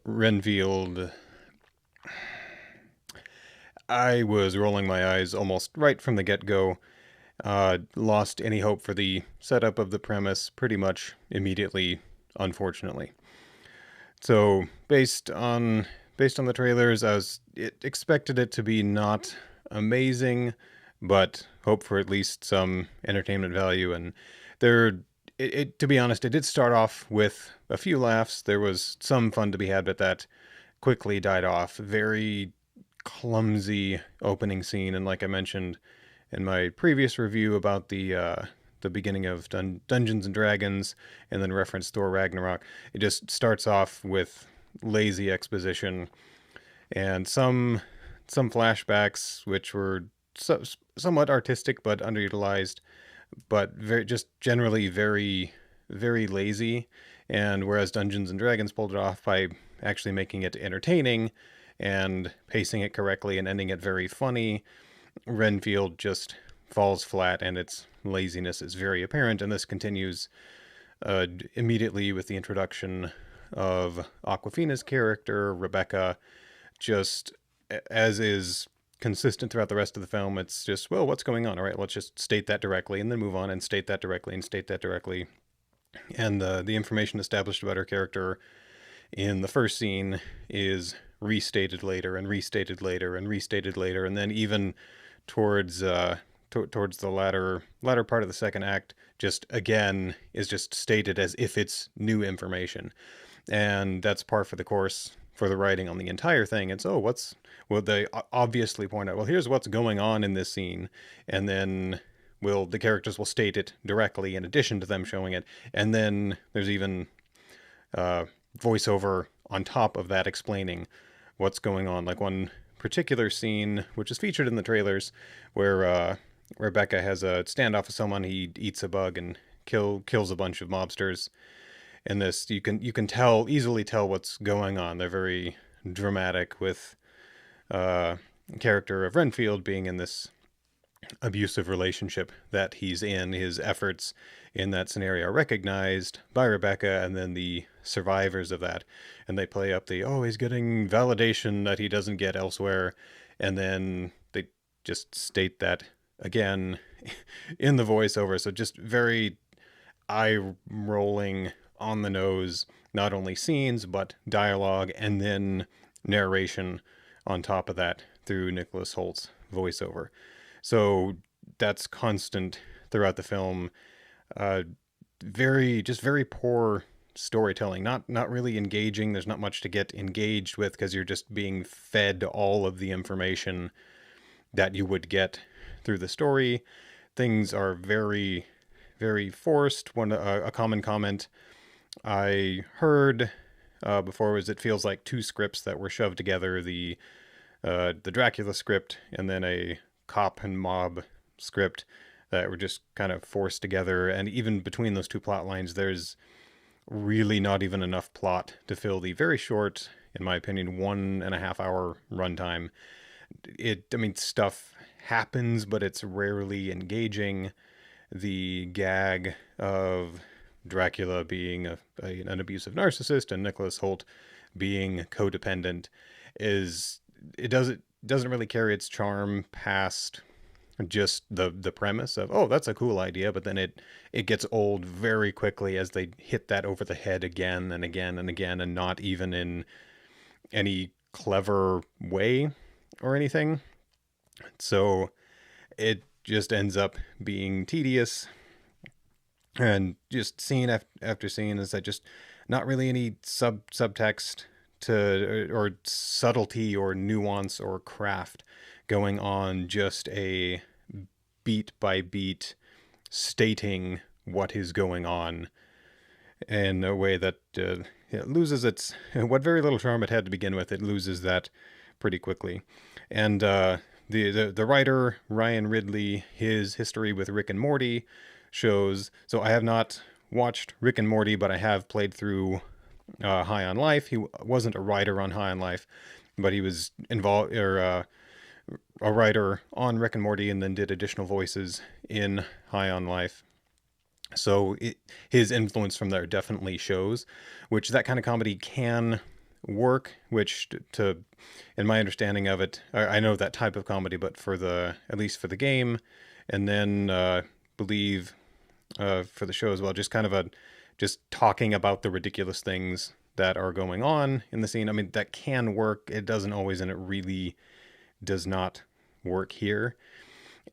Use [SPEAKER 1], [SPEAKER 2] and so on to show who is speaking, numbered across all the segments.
[SPEAKER 1] Renfield, I was rolling my eyes almost right from the get-go. Lost any hope for the setup of the premise pretty much immediately, unfortunately. So based on the trailers, expected it to be not amazing, but hope for at least some entertainment value. And there, to be honest, it did start off with a few laughs. There was some fun to be had, but that quickly died off. Very clumsy opening scene, and like I mentioned in my previous review about the beginning of Dungeons and Dragons, and then referenced Thor Ragnarok, it just starts off with lazy exposition and some flashbacks which were somewhat artistic but underutilized, but just generally very lazy. And whereas Dungeons and Dragons pulled it off by actually making it entertaining and pacing it correctly and ending it very funny, Renfield just falls flat, and its laziness is very apparent. And this continues immediately with the introduction of Aquafina's character, Rebecca, just as is consistent throughout the rest of the film. It's just, well, what's going on? All right, let's just state that directly and then move on and state that directly and state that directly. And the information established about her character in the first scene is restated later and restated later and restated later, and then even towards towards the latter part of the second act, just again is just stated as if it's new information. And that's par for the course for the writing on the entire thing. It's, oh, what's, well, they obviously point out, well, here's what's going on in this scene, and then the characters will state it directly in addition to them showing it, and then there's even voiceover on top of that explaining what's going on. Like one particular scene, which is featured in the trailers, where Rebecca has a standoff with someone. He eats a bug and kills a bunch of mobsters. And this, you can easily tell what's going on. They're very dramatic, with character of Renfield being in this abusive relationship that he's in. His efforts in that scenario are recognized by Rebecca and then the survivors of that, and they play up the, oh, he's getting validation that he doesn't get elsewhere, and then they just state that again in the voiceover. So just very eye-rolling, on the nose, not only scenes but dialogue, and then narration on top of that through Nicholas Holt's voiceover. So that's constant throughout the film. Very poor storytelling, not really engaging. There's not much to get engaged with because you're just being fed all of the information that you would get through the story. Things are very forced. A common comment I heard before was, it feels like two scripts that were shoved together: the Dracula script and then a cop and mob script that were just kind of forced together. And even between those two plot lines, there's really not even enough plot to fill the very short, in my opinion, 1.5 hour runtime. Stuff happens, but it's rarely engaging. The gag of Dracula being an abusive narcissist and Nicholas Holt being codependent doesn't really carry its charm past just the premise of, oh, that's a cool idea, but then it gets old very quickly as they hit that over the head again and again and again, and not even in any clever way or anything. So it just ends up being tedious, and just scene after scene is that just not really any subtext to or subtlety or nuance or craft going on, just a beat by beat stating what is going on in a way that it loses its what very little charm it had to begin with. It loses that pretty quickly. And the writer Ryan Ridley, his history with Rick and Morty shows. So I have not watched Rick and Morty, but I have played through High on Life. He wasn't a writer on High on Life, but he was involved, or a writer on Rick and Morty, and then did additional voices in High on Life. So his influence from there definitely shows, which that kind of comedy can work, which in my understanding of it, I know that type of comedy, but at least for the game, and then believe for the show as well, just kind of just talking about the ridiculous things that are going on in the scene. I mean, that can work. It doesn't always, and it really does not work here.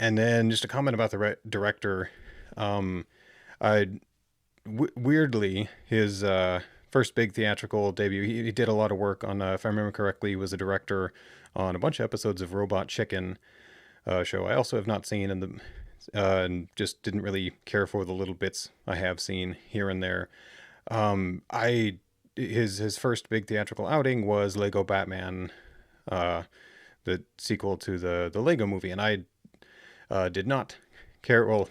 [SPEAKER 1] And then just a comment about the director. I weirdly, his first big theatrical debut, he did a lot of work on, if I remember correctly, he was a director on a bunch of episodes of Robot Chicken show. I also have not seen, and just didn't really care for the little bits I have seen here and there. I his first big theatrical outing was Lego Batman, uh, the sequel to the Lego movie, and I did not care. Well,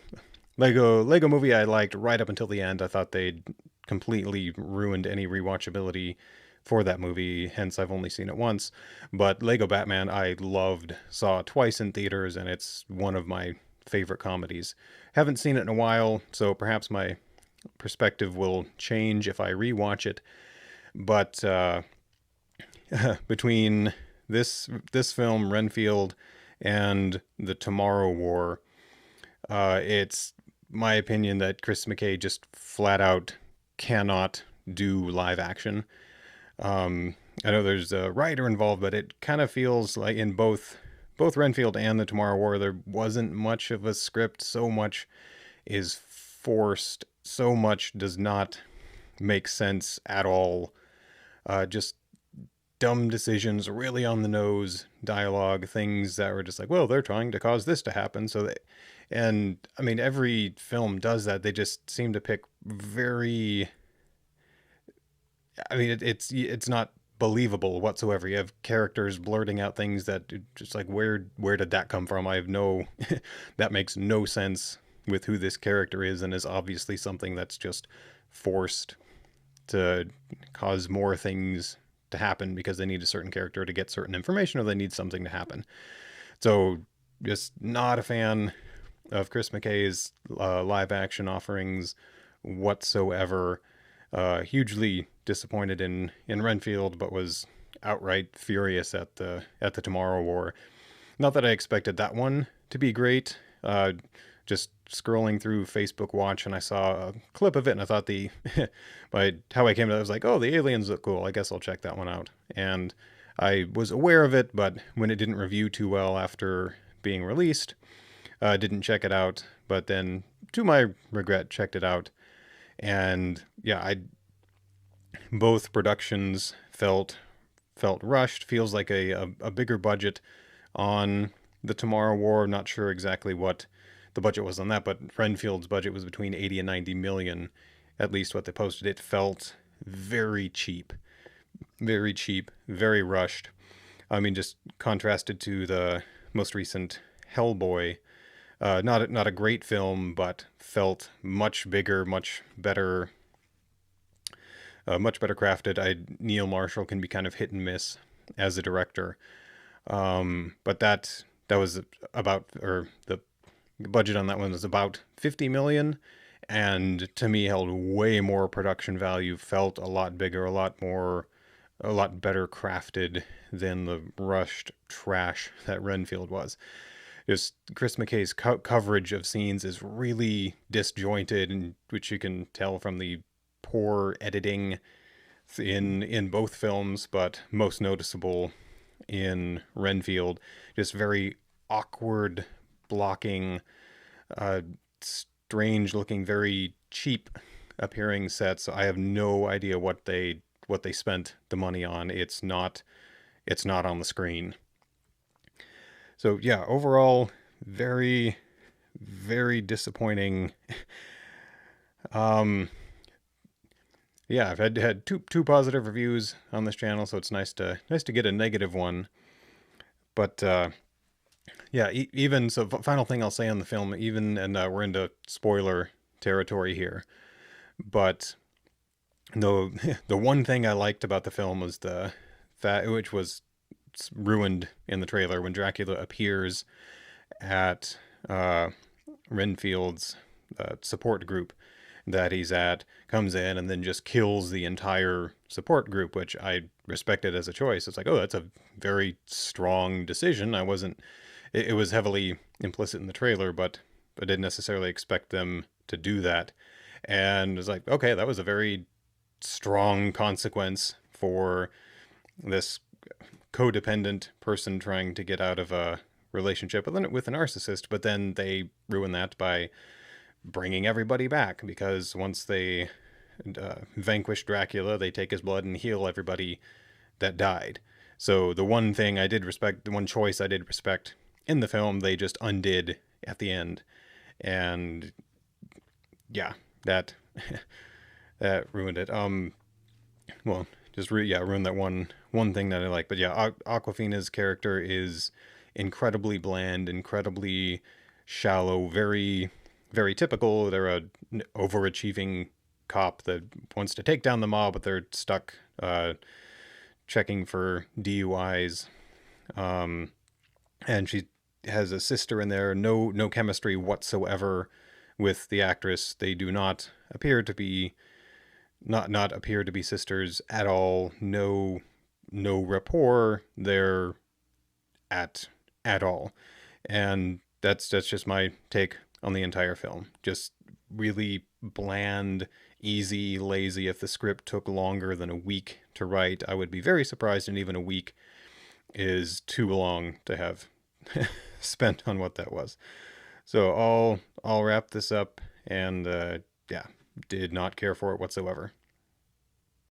[SPEAKER 1] Lego movie I liked right up until the end. I thought they'd completely ruined any rewatchability for that movie, hence I've only seen it once. But Lego Batman I loved, saw it twice in theaters, and it's one of my favorite comedies. Haven't seen it in a while, so perhaps my perspective will change if I rewatch it. But between this film, Renfield, and the Tomorrow War, it's my opinion that Chris McKay just flat out cannot do live action. I know there's a writer involved, but it kind of feels like in both Renfield and the Tomorrow War, there wasn't much of a script. So much is forced. So much does not make sense at all. Just dumb decisions, really on the nose dialogue, things that were just like, well, they're trying to cause this to happen. And I mean, every film does that. They just seem to pick very, I mean, it's not believable whatsoever. You have characters blurting out things that just like, where did that come from? I have no, that makes no sense with who this character is, and is obviously something that's just forced to cause more things to happen because they need a certain character to get certain information, or they need something to happen. So just not a fan of Chris McKay's live action offerings whatsoever. Hugely disappointed in Renfield, but was outright furious at the Tomorrow War. Not that I expected that one to be great. Just scrolling through Facebook Watch, and I saw a clip of it, and I thought by how I came to it, I was like, oh, the aliens look cool. I guess I'll check that one out. And I was aware of it, but when it didn't review too well after being released, didn't check it out. But then, to my regret, checked it out. And yeah, both productions felt rushed. Feels like a bigger budget on the Tomorrow War. Not sure exactly what the budget was on that, but Renfield's budget was between 80 and 90 million, at least what they posted. It felt very cheap, very rushed. I mean, just contrasted to the most recent Hellboy. Not a great film, but felt much bigger, much better crafted. Neil Marshall can be kind of hit and miss as a director, but that was about, or the budget on that one was about 50 million, and to me held way more production value. Felt a lot bigger, a lot better crafted than the rushed trash that Renfield was. Just Chris McKay's coverage of scenes is really disjointed, and which you can tell from the poor editing in both films, but most noticeable in Renfield. Just very awkward blocking, strange looking, very cheap appearing sets. I have no idea what they spent the money on. It's not on the screen. So yeah, overall, very, very disappointing. Yeah, I've had two positive reviews on this channel, so it's nice to get a negative one. But yeah, even so, final thing I'll say on the film, even, and we're into spoiler territory here, but the one thing I liked about the film was the fact, which was ruined in the trailer, when Dracula appears at Renfield's support group that he's at, comes in and then just kills the entire support group, which I respect it as a choice. It's like, oh, that's a very strong decision. I wasn't. It was heavily implicit in the trailer, but I didn't necessarily expect them to do that. And it's like, okay, that was a very strong consequence for this codependent person trying to get out of a relationship with a narcissist. But then they ruin that by bringing everybody back, because once they vanquish Dracula, they take his blood and heal everybody that died. So the one thing I did respect, the one choice I did respect in the film, they just undid at the end. And yeah, that that ruined it. Well, just ruined that one thing that I like. But yeah, Aquafina's character is incredibly bland, incredibly shallow, very typical. They're a overachieving cop that wants to take down the mob, but they're stuck checking for DUIs. And she has a sister in there. No chemistry whatsoever with the actress. They do not appear to be not appear to be sisters at all. No rapport there at all. And that's just my take on the entire film. Just really bland, easy, lazy. If the script took longer than a week to write, I would be very surprised, and even a week is too long to have spent on what that was. So I'll wrap this up, and yeah, did not care for it whatsoever.